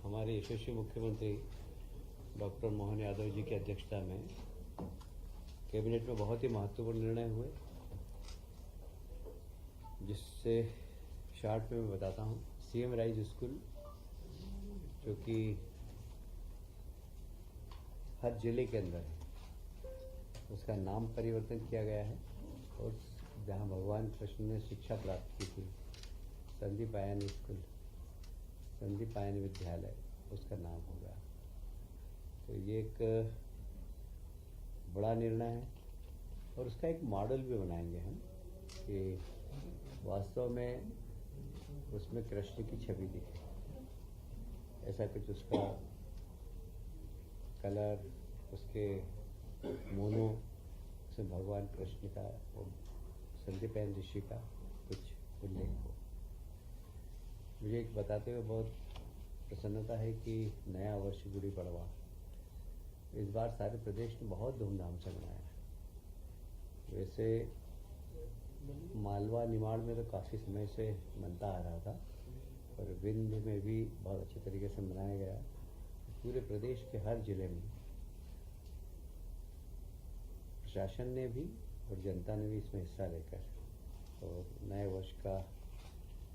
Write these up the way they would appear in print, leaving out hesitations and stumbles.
हमारे यशस्वी मुख्यमंत्री डॉक्टर मोहन यादव जी की अध्यक्षता में कैबिनेट में बहुत ही महत्वपूर्ण निर्णय हुए, जिससे शॉर्ट में मैं बताता हूँ। सीएम राइज स्कूल जो कि हर जिले के अंदर है, उसका नाम परिवर्तन किया गया है और जहाँ भगवान कृष्ण ने शिक्षा प्राप्त की थी, Sandeep ion school, Sandeep ion विद्यालय, उसका नाम होगा। तो ये एक बड़ा निर्णय है और उसका एक मॉडल भी बनाएंगे हम कि वास्तव में उसमें कृष्ण की छवि दिखे, ऐसा कुछ उसका कलर, उसके मोनो, उसमें भगवान कृष्ण का और संदीप आयन ऋषि का कुछ उल्लेख हो। मुझे एक बताते हुए बहुत प्रसन्नता है कि नया वर्ष गुड़ी पड़वा इस बार सारे प्रदेश ने बहुत धूमधाम से मनाया है। वैसे मालवा निमाड़ में तो काफ़ी समय से मनता आ रहा था, और विंध्य में भी बहुत अच्छे तरीके से मनाया गया। पूरे प्रदेश के हर जिले में प्रशासन ने भी और जनता ने भी इसमें हिस्सा लेकर और नए वर्ष का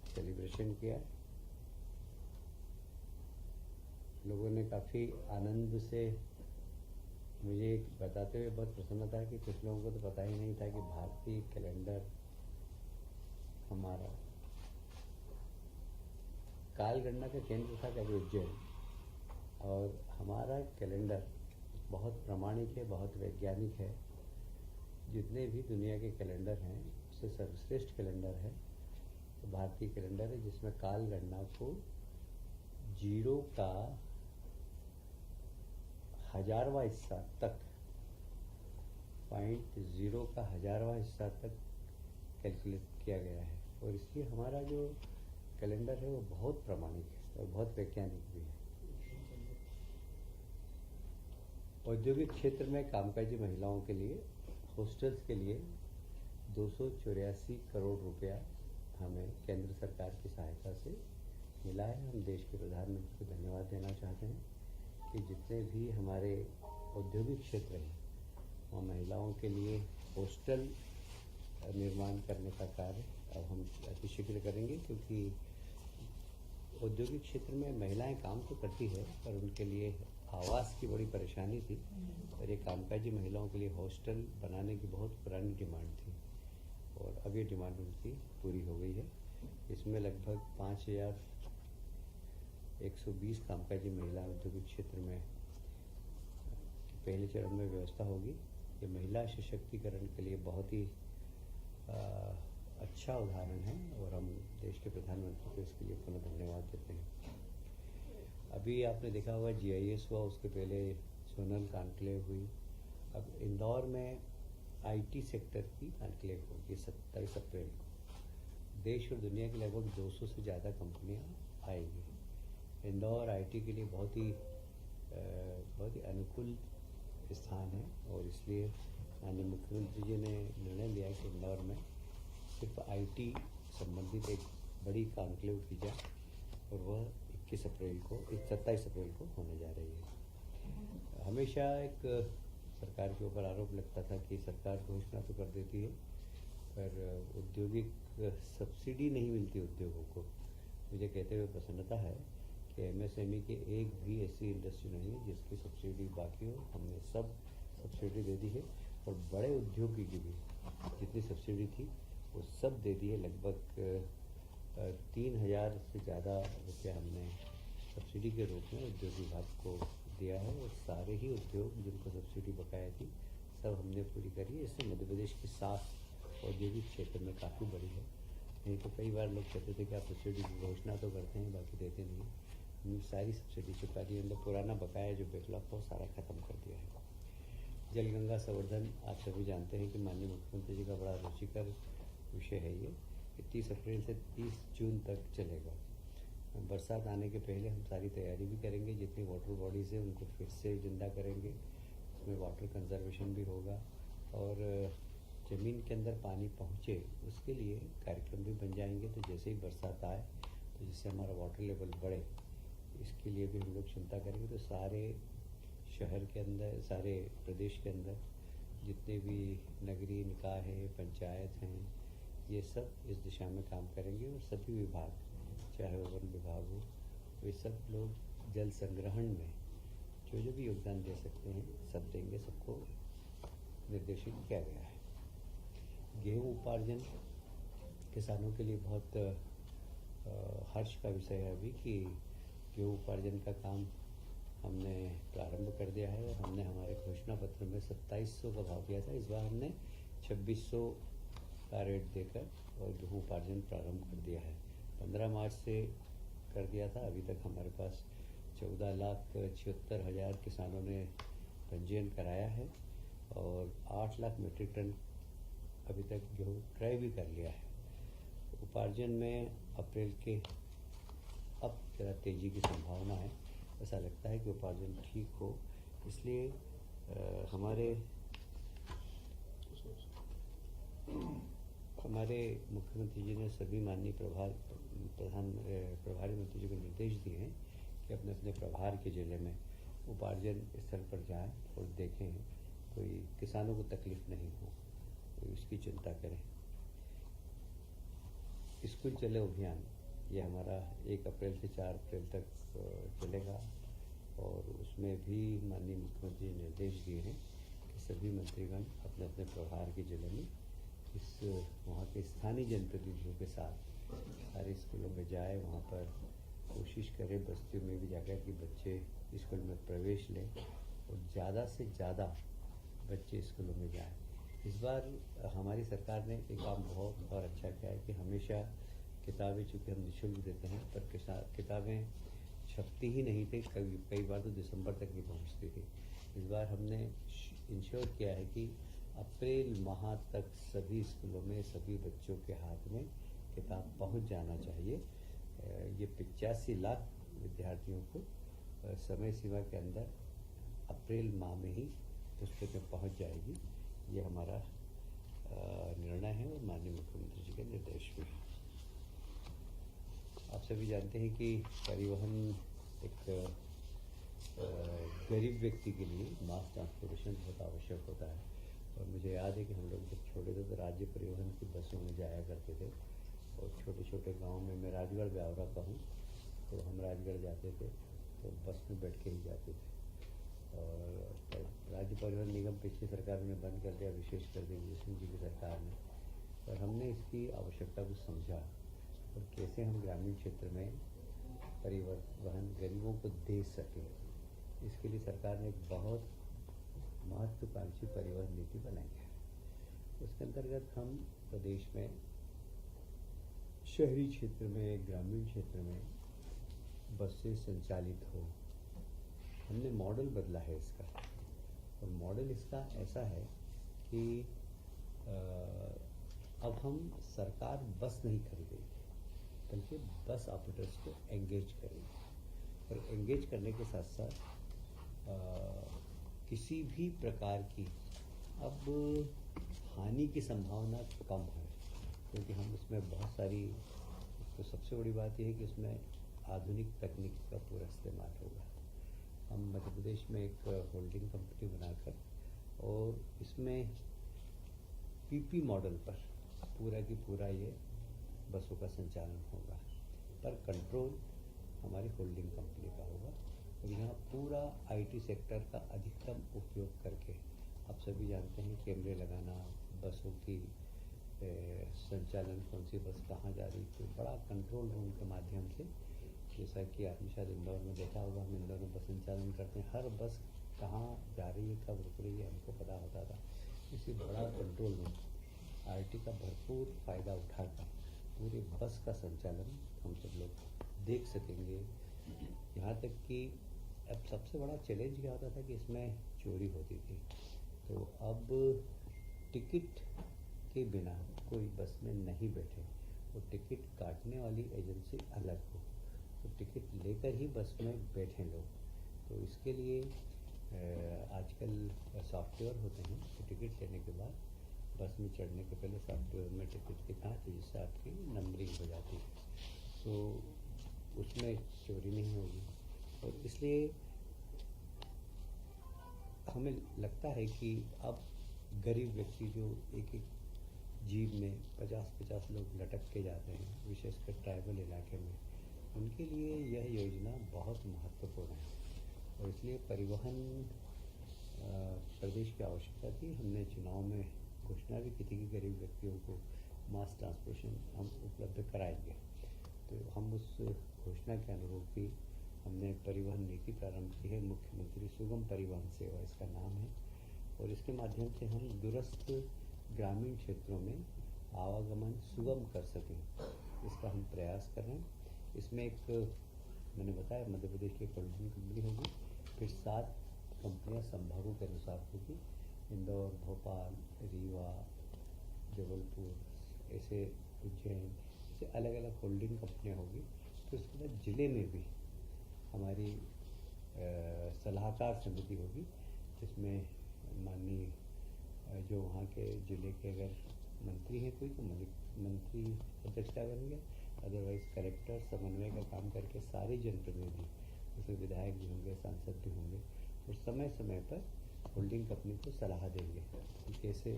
सेलिब्रेशन किया। लोगों ने काफ़ी आनंद से, मुझे बताते हुए बहुत प्रसन्नता है कि कुछ लोगों को तो पता ही नहीं था कि भारतीय कैलेंडर हमारा कालगणना का केंद्र था कभी उज्जैन, और हमारा कैलेंडर बहुत प्रामाणिक है, बहुत वैज्ञानिक है। जितने भी दुनिया के कैलेंडर हैं उससे सर्वश्रेष्ठ कैलेंडर है तो भारतीय कैलेंडर है, जिसमें कालगणना को जीरो का 1000वां हिस्सा तक, 0.0 का 1000वां हिस्सा तक कैलकुलेट किया गया है। और इसलिए हमारा जो कैलेंडर है वो बहुत प्रामाणिक है और बहुत वैज्ञानिक भी है। औद्योगिक क्षेत्र में कामकाजी महिलाओं के लिए, हॉस्टल्स के लिए 284 करोड़ रुपया हमें केंद्र सरकार की सहायता से मिला है। हम देश के प्रधानमंत्री को धन्यवाद देना चाहते हैं कि जितने भी हमारे औद्योगिक क्षेत्र हैं वहाँ महिलाओं के लिए हॉस्टल निर्माण करने का कार्य अब हम अतिशीघ्र करेंगे, क्योंकि औद्योगिक क्षेत्र में महिलाएं काम तो करती है पर उनके लिए आवास की बड़ी परेशानी थी, और ये कामकाजी महिलाओं के लिए हॉस्टल बनाने की बहुत पुरानी डिमांड थी और अब ये डिमांड उनकी पूरी हो गई है। इसमें लगभग 5120 कामकाजी महिला औद्योगिक क्षेत्र में पहले चरण में व्यवस्था होगी। ये महिला सशक्तिकरण के लिए बहुत ही अच्छा उदाहरण है और हम देश के प्रधानमंत्री को इसके लिए पुनः धन्यवाद देते हैं। अभी आपने देखा होगा GIS हुआ, उसके पहले सोनल कॉन्क्लेव हुई, अब इंदौर में IT सेक्टर की कॉन्क्लेव होगी 27 अप्रैल को। देश और दुनिया की लगभग 200 से ज़्यादा कंपनियां आएंगी। इंदौर IT के लिए बहुत ही अनुकूल स्थान है और इसलिए माननीय मुख्यमंत्री जी ने निर्णय लिया कि इंदौर में सिर्फ IT संबंधित एक बड़ी कॉन्क्लेव की जाए और वह 27 अप्रैल को होने जा रही है। हमेशा एक सरकार के ऊपर आरोप लगता था कि सरकार घोषणा तो कर देती है पर औद्योगिक सब्सिडी नहीं मिलती उद्योगों को। मुझे कहते हुए प्रसन्नता है कि MSME की एक भी ऐसी इंडस्ट्री नहीं है जिसकी सब्सिडी बाकी हो। हमने सब सब्सिडी दे दी है और बड़े उद्योगी की भी जितनी सब्सिडी थी वो सब दे दी है। लगभग 3000 से ज़्यादा रुपया हमने सब्सिडी के रूप में उद्योग विभाग को दिया है और सारे ही उद्योग जिनको सब्सिडी बकाया थी सब हमने पूरी करी है। इससे मध्य प्रदेश की साख औद्योगिक क्षेत्र में काफ़ी बड़ी है। नहीं तो कई बार लोग कहते थे कि आप सब्सिडी की घोषणा तो करते हैं बाकी देते नहीं। हमने सारी सब्सिडी चुका दी, मतलब पुराना बकाया जो बैकलॉग था वो सारा ख़त्म कर दिया है। जलगंगा संवर्धन आप सभी जानते हैं कि माननीय मुख्यमंत्री जी का बड़ा रुचिकर विषय है ये, कि 30 अप्रैल से 30 जून तक चलेगा। बरसात आने के पहले हम सारी तैयारी भी करेंगे, जितनी वाटर बॉडीज़ है उनको फिर से जिंदा करेंगे, उसमें वाटर कंजर्वेशन भी होगा और ज़मीन के अंदर पानी पहुँचे उसके लिए कार्यक्रम भी बन जाएंगे। तो जैसे ही बरसात आए तो जिससे हमारा वाटर लेवल बढ़े, इसके लिए भी हम लोग चिंता करेंगे। तो सारे शहर के अंदर, सारे प्रदेश के अंदर जितने भी नगरीय निकाय हैं, पंचायत हैं, ये सब इस दिशा में काम करेंगे। और सभी विभाग, चाहे वन विभाग हो, वे सब लोग जल संग्रहण में जो भी योगदान दे सकते हैं सब देंगे। सबको निर्देशित किया गया है। गेहूँ उपार्जन किसानों के लिए बहुत हर्ष का विषय है अभी कि गेहूँ उपार्जन का काम हमने प्रारंभ कर दिया है। और हमने हमारे घोषणा पत्र में 2700 का भाव दिया था, इस बार हमने 2600 का रेट देकर और गेहूँ उपार्जन प्रारंभ कर दिया है। 15 मार्च से कर दिया था। अभी तक हमारे पास 14,76,000 किसानों ने पंजीयन कराया है और 8 लाख मीट्रिक टन अभी तक गेहूँ क्रय भी कर लिया है। उपार्जन में अप्रैल के अब ज़रा तेज़ी की संभावना है। ऐसा लगता है कि उपार्जन ठीक हो, इसलिए हमारे मुख्यमंत्री जी ने सभी माननीय प्रभारी मंत्री जी को निर्देश दिए हैं कि अपने अपने प्रभार के जिले में उपार्जन स्थल पर जाएं और देखें, कोई किसानों को तकलीफ नहीं हो, तो इसकी चिंता करें। स्कूल चले अभियान, ये हमारा 1 अप्रैल से 4 अप्रैल तक चलेगा और उसमें भी माननीय मुख्यमंत्री ने निर्देश दिए हैं कि सभी मंत्रीगण अपने अपने प्रभार के जिले में वहाँ के स्थानीय जनप्रतिनिधियों के साथ सारे स्कूलों में जाए, वहाँ पर कोशिश करें बस्तियों में भी जाकर कि बच्चे स्कूल में प्रवेश लें और ज़्यादा से ज़्यादा बच्चे स्कूलों में जाएं। इस बार हमारी सरकार ने एक काम बहुत और अच्छा किया है कि हमेशा किताबें चूँकि हम निःशुल्क देते हैं, पर किताबें छपती ही नहीं थी, कई बार तो दिसंबर तक नहीं पहुँचती थी। इस बार हमने इंश्योर किया है कि अप्रैल माह तक सभी स्कूलों में सभी बच्चों के हाथ में किताब पहुंच जाना चाहिए। ये 85 लाख विद्यार्थियों को समय सीमा के अंदर अप्रैल माह में ही पुस्तकें पहुंच जाएगी। ये हमारा निर्णय है और माननीय मुख्यमंत्री जी के निर्देश भी है। आप सभी जानते हैं कि परिवहन एक गरीब व्यक्ति के लिए मास ट्रांसपोर्टेशन बहुत आवश्यक होता है। और मुझे याद है कि हम लोग जब छोटे थे तो राज्य परिवहन की बसों में जाया करते थे और छोटे छोटे गांव में, मैं राजगढ़ ब्यावरा का हूँ, तो हम राजगढ़ जाते थे तो बस में बैठ के ही जाते थे। और राज्य परिवहन निगम पिछली सरकार ने बंद कर दिया, विशेषकर दिग्विजय सिंह जी की सरकार ने। और हमने इसकी आवश्यकता को समझा और कैसे हम ग्रामीण क्षेत्र में परिवहन गरीबों को दे सकें, इसके लिए सरकार ने एक बहुत महत्वाकांक्षी परिवहन नीति बनाई है। उसके अंतर्गत हम प्रदेश में शहरी क्षेत्र में, ग्रामीण क्षेत्र में बसें संचालित हो, हमने मॉडल बदला है इसका। और मॉडल इसका ऐसा है कि अब हम सरकार बस नहीं खरीदेगी, बल्कि बस ऑपरेटर्स को एंगेज करेंगे। और एंगेज करने के साथ साथ किसी भी प्रकार की अब हानि की संभावना कम है, क्योंकि हम उसमें बहुत सारी, तो सबसे बड़ी बात यह है कि उसमें आधुनिक तकनीक का पूरा इस्तेमाल होगा। हम मध्य प्रदेश में एक होल्डिंग कंपनी बनाकर और इसमें पीपी मॉडल पर पूरा की पूरा ये बसों का संचालन होगा, पर कंट्रोल हमारी होल्डिंग कंपनी का होगा। और यहाँ पूरा आईटी सेक्टर का अधिकतम उपयोग करके, आप सभी जानते हैं कैमरे लगाना, बसों की संचालन, कौन सी बस कहाँ जा रही, तो बड़ा कंट्रोल रूम के माध्यम से, जैसा कि आपने शायद इंदौर में देखा होगा, हम इंदौर में बस संचालन करते हैं, हर बस कहाँ जा रही है, कब रुक रही है, हमको पता होता था। इसी बड़ा कंट्रोल रूम आईटी का भरपूर फ़ायदा उठाकर पूरे बस का संचालन हम सब लोग देख सकेंगे। यहाँ तक कि अब सबसे बड़ा चैलेंज क्या होता था कि इसमें चोरी होती थी, तो अब टिकट के बिना कोई बस में नहीं बैठे, वो टिकट काटने वाली एजेंसी अलग हो, तो टिकट लेकर ही बस में बैठें लोग। तो इसके लिए आजकल सॉफ्टवेयर होते हैं, तो टिकट लेने के बाद बस में चढ़ने के पहले सॉफ्टवेयर में टिकट दिखाते, जिससे आपकी नंबरिंग हो जाती है, तो उसमें चोरी नहीं होगी। इसलिए हमें लगता है कि अब गरीब व्यक्ति जो एक एक जीव में 50-50 लोग लटक के जाते हैं, विशेषकर ट्राइबल इलाके में, उनके लिए यह योजना बहुत महत्वपूर्ण है। और इसलिए परिवहन प्रदेश की आवश्यकता थी। हमने चुनाव में घोषणा भी की थी कि गरीब व्यक्तियों को मास ट्रांसपोर्टेशन हम उपलब्ध कराएंगे। तो हम उस घोषणा के अनुरूप ही हमने परिवहन नीति प्रारंभ की है। मुख्यमंत्री सुगम परिवहन सेवा इसका नाम है, और इसके माध्यम से हम दूरस्थ ग्रामीण क्षेत्रों में आवागमन सुगम कर सकें, इसका हम प्रयास कर रहे हैं। इसमें एक मैंने बताया मध्य प्रदेश की होल्डिंग कंपनी होगी, फिर 7 कंपनियां संभागों के अनुसार होगी। इंदौर, भोपाल, रीवा, जबलपुर, ऐसे उज्जैन, ऐसे अलग अलग होल्डिंग कंपनियां होगी। फिर उसके बाद ज़िले में भी हमारी सलाहकार समिति होगी, जिसमें माननीय जो वहाँ के ज़िले के अगर मंत्री हैं कोई, तो मंत्री अध्यक्षता करेंगे, अदरवाइज़ कलेक्टर समन्वय का काम करके सारे जनप्रतिनिधि, उसमें विधायक भी होंगे, सांसद भी होंगे, और समय समय पर होल्डिंग कंपनी को सलाह देंगे कि कैसे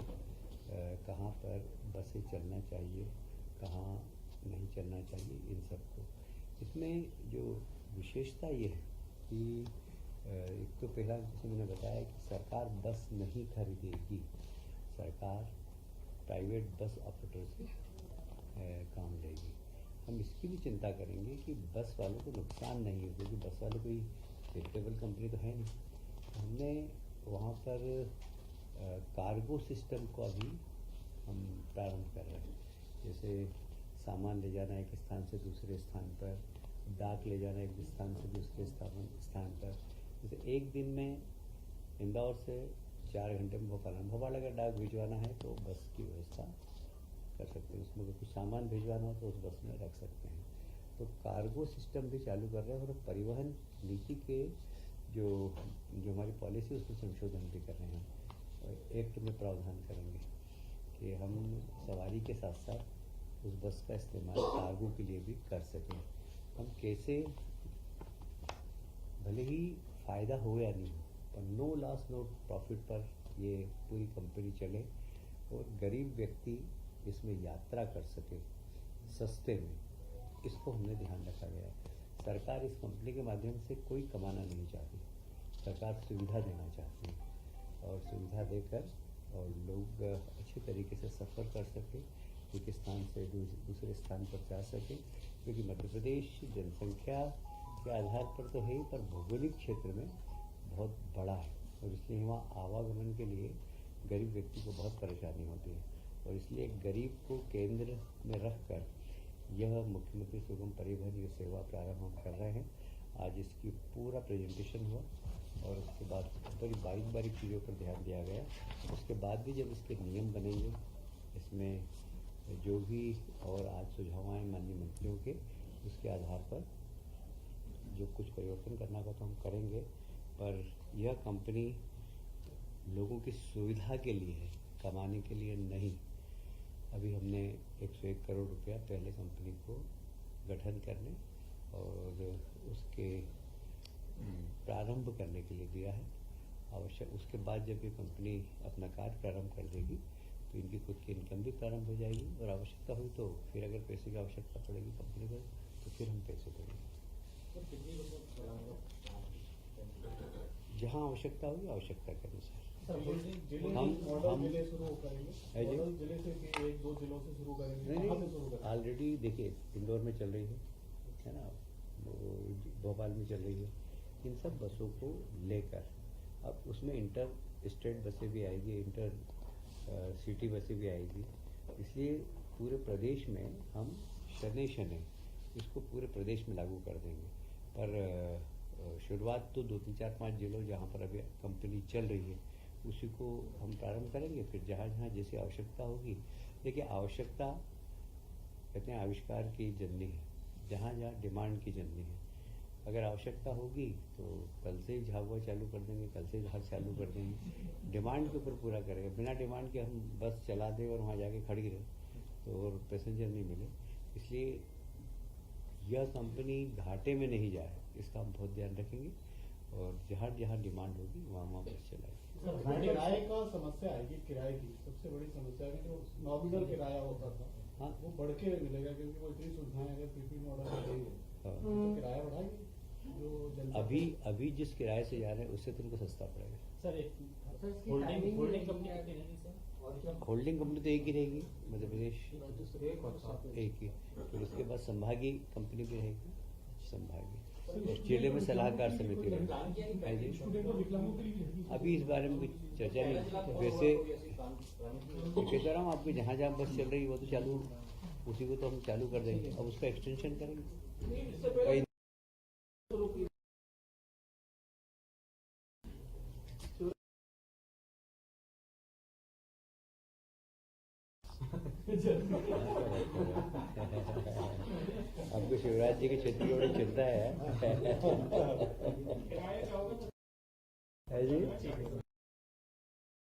कहाँ पर बसें चलना चाहिए, कहाँ नहीं चलना चाहिए, इन सबको। इसमें जो विशेषता ये है कि एक तो पहला जैसे मैंने बताया कि सरकार बस नहीं खरीदेगी, सरकार प्राइवेट बस ऑपरेटर से काम लेगी। हम इसकी भी चिंता करेंगे कि बस वालों को नुकसान नहीं हो, क्योंकि बस वाले कोई चैरिटेबल कंपनी तो है नहीं। हमने वहाँ पर कार्गो सिस्टम को अभी हम प्रारंभ कर रहे हैं। जैसे सामान ले जाना एक स्थान से दूसरे स्थान पर, डाक ले जाना एक स्थान से दूसरे स्थान पर। जैसे एक दिन में इंदौर से 4 घंटे में भोपाल अगर डाक भिजवाना है तो बस की व्यवस्था कर सकते हैं। उसमें कुछ सामान भिजवाना हो तो उस बस में रख सकते हैं। तो कार्गो सिस्टम भी चालू कर रहे हैं, और परिवहन नीति के जो हमारी पॉलिसी उसमें संशोधन भी कर रहे हैं। एक्ट में प्रावधान करेंगे कि हम सवारी के साथ साथ उस बस का इस्तेमाल कार्गो के लिए भी कर सकें। हम कैसे, भले ही फ़ायदा हो या नहीं हो, पर नो लॉस नो प्रॉफिट पर ये पूरी कंपनी चले और गरीब व्यक्ति इसमें यात्रा कर सके सस्ते में, इसको हमने ध्यान रखा गया है। सरकार इस कंपनी के माध्यम से कोई कमाना नहीं चाहती, सरकार सुविधा देना चाहती है, और सुविधा देकर और लोग अच्छे तरीके से सफ़र कर सके, एक स्थान से दूसरे स्थान पर जा सके। क्योंकि मध्य प्रदेश जनसंख्या के आधार पर तो है ही, पर भौगोलिक क्षेत्र में बहुत बड़ा है, और इसलिए वहाँ आवागमन के लिए गरीब व्यक्ति को बहुत परेशानी होती है। और इसलिए गरीब को केंद्र में रखकर यह मुख्यमंत्री सुगम परिवहन ये सेवा प्रारंभ हम कर रहे हैं। आज इसकी पूरा प्रेजेंटेशन हुआ, और उसके बाद बड़ी बारीक चीज़ों पर ध्यान दिया गया। उसके बाद भी जब इसके नियम बनेंगे, इसमें जो भी और आज सुझाव आए माननीय मंत्रियों के, उसके आधार पर जो कुछ परिवर्तन करना का तो हम करेंगे। पर यह कंपनी लोगों की सुविधा के लिए है, कमाने के लिए नहीं। अभी हमने 101 करोड़ रुपया पहले कंपनी को गठन करने और उसके प्रारंभ करने के लिए दिया है। आवश्यक उसके बाद जब ये कंपनी अपना कार्य प्रारंभ कर देगी तो इनकी खुद की इनकम भी प्रारंभ हो जाएगी, और आवश्यकता हुई तो फिर अगर पैसे की आवश्यकता पड़ेगी कंपनी को तो फिर हम पैसे देंगे। जहाँ आवश्यकता होगी आवश्यकता के अनुसार हम ऑलरेडी देखिए इंदौर में चल रही है ना, भोपाल में चल रही है। इन सब बसों को लेकर अब उसमें इंटर स्टेट बसें भी आएगी, इंटर सिटी बसें भी आएगी। इसलिए पूरे प्रदेश में हम शनै इसको पूरे प्रदेश में लागू कर देंगे। पर शुरुआत तो 2, 3, 4, 5 जिलों जहाँ पर अभी कंपनी चल रही है उसी को हम प्रारंभ करेंगे। फिर जहाँ जहाँ जैसी आवश्यकता होगी, देखिए आवश्यकता कहते हैं आविष्कार की जननी है, जहाँ जहाँ डिमांड की जननी है। अगर आवश्यकता होगी तो कल से ही झाबुआ चालू कर देंगे, कल से जहाज चालू कर देंगे। डिमांड के ऊपर पूरा करेंगे, बिना डिमांड के हम बस चला दें और वहाँ जाके खड़ी रहे तो और पैसेंजर नहीं मिले। इसलिए यह कंपनी घाटे में नहीं जाए, इसका हम बहुत ध्यान रखेंगे। और जहाँ जहाँ डिमांड होगी वहाँ वहाँ बस चलाएगी। किराए का समस्या आएगी, किराए की सबसे बड़ी समस्या है कि जो नॉमिनल किराया होता था हाँ वो बढ़ के मिलेगा, क्योंकि वो इतनी सुविधाएं अगर पीपी मॉडल में देंगे हाँ। तो किराया बढ़ाएगी जो जनता अभी जिस किराए से जा रहे हैं उससे तुमको सस्ता पड़ेगा। सर एक होल्डिंग कंपनी कितनी रहेगी सर? होल्डिंग कंपनी तो एक ही रहेगी, मध्य प्रदेश एक ही। फिर उसके बाद संभागीय कंपनी भी रहेगी, संभागीय जिले में सलाहकार समिति रहेगी। अभी इस बारे में कुछ चर्चा नहीं। वैसे कहता रहा हूँ आपकी जहाँ जहाँ बस चल रही है वो तो चालू, उसी को तो हम चालू कर देंगे, अब उसका एक्सटेंशन करेंगे। आपको शिवराज जी के क्षेत्र की बड़ी चिंता है जी।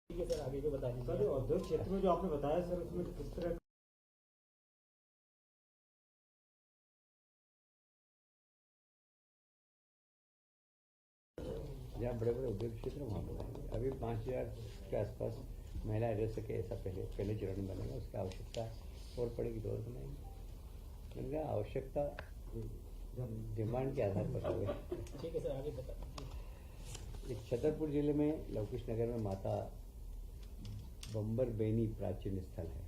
ठीक है सर, आगे को बता दीजिए। सर जो औद्योगिक क्षेत्र में जो आपने बताया सर, उसमें किस तरह जहाँ बड़े बड़े उद्योग क्षेत्र वहाँ बनाएंगे। अभी 5000 के आसपास महिला रह सके ऐसा पहले चरण में बनेगा। उसकी आवश्यकता और पड़ेगी तो और बनाएंगे। उनका आवश्यकता डिमांड के आधार पर होगा। ठीक है सर, आगे बता दीजिए। एक छतरपुर जिले में लवकुश नगर में माता बम्बर बेनी प्राचीन स्थल है।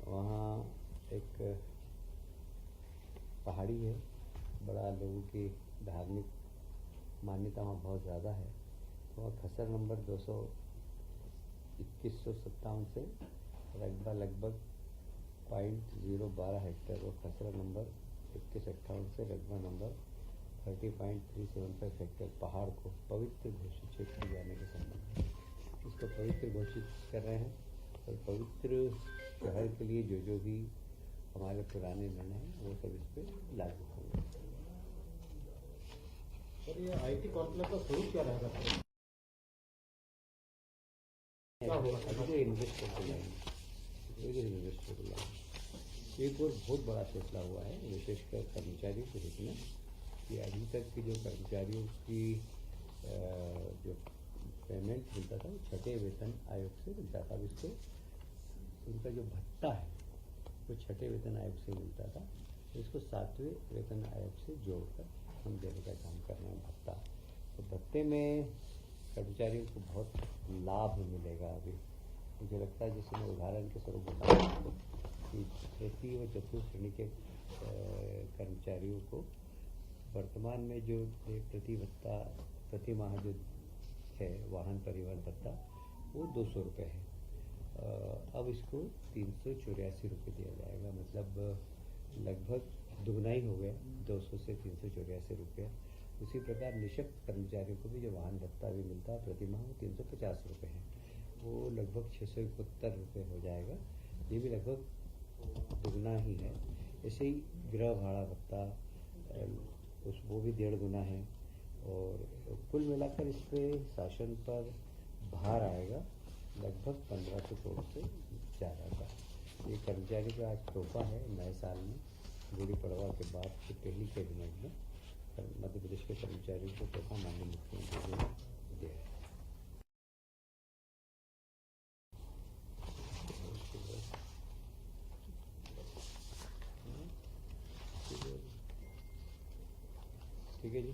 वहाँ एक पहाड़ी है, बड़ा लोगों की धार्मिक मान्यता वहाँ बहुत ज़्यादा है। वहाँ खसर नंबर 2157 से रकबा लगभग 0.012 हेक्टेयर और खसरा नंबर 2158 से रकबा नंबर 30.375 हेक्टेयर पहाड़ को पवित्र घोषित क्षेत्र किए जाने के संबंध में इसको पवित्र घोषित कर रहे हैं। और पवित्र शहर के लिए जो भी हमारे पुराने निर्णय हैं वो सब इस पर लागू होंगे। सर ये आईटी कॉम्प्लेक्स का स्वरूप क्या रहेगा सर? क्या होगा? अभी तो इन्वेस्टर को लाएंगे, एक और बहुत बड़ा फैसला हुआ है विशेषकर कर्मचारियों के हित में कि अभी तक की जो कर्मचारियों की जो पेमेंट मिलता था वो 6ठे वेतन आयोग से मिलता था। अब इसको उनका जो भत्ता है वो 6ठे वेतन आयोग से मिलता था, इसको 7वें वेतन आयोग से जोड़कर हम देने का काम कर रहे हैं भत्ता। तो भत्ते में कर्मचारियों को बहुत लाभ मिलेगा। अभी मुझे लगता है, जैसे मैं उदाहरण के स्वरूप बताऊँ कि तृतीय व चतुर्थ श्रेणी के कर्मचारियों को वर्तमान में जो प्रति माह जो है वाहन परिवहन भत्ता वो 200 रुपये है। अब इसको 384 रुपये दिया जाएगा, मतलब लगभग दुगना ही हो गया, 200 से 384 रुपये। उसी प्रकार निःशक्त कर्मचारियों को भी जो वाहन भत्ता भी मिलता है प्रति माह वो 350 रुपये है, वो लगभग 671 रुपये हो जाएगा। ये भी लगभग दुगना ही है। ऐसे ही गृह भाड़ा भत्ता वो भी 1.5 गुना है। और कुल मिलाकर इस पर शासन पर भार आएगा लगभग 1500 करोड़ से ज़्यादा का। ये कर्मचारी का आज तोहफा है नए साल में, गुड़ी पड़वा के बाद की पहली कैबिनेट में मध्य प्रदेश के कर्मचारियों को तोहफा माननीय मुख्यमंत्री ने दिया है। ठीक है जी।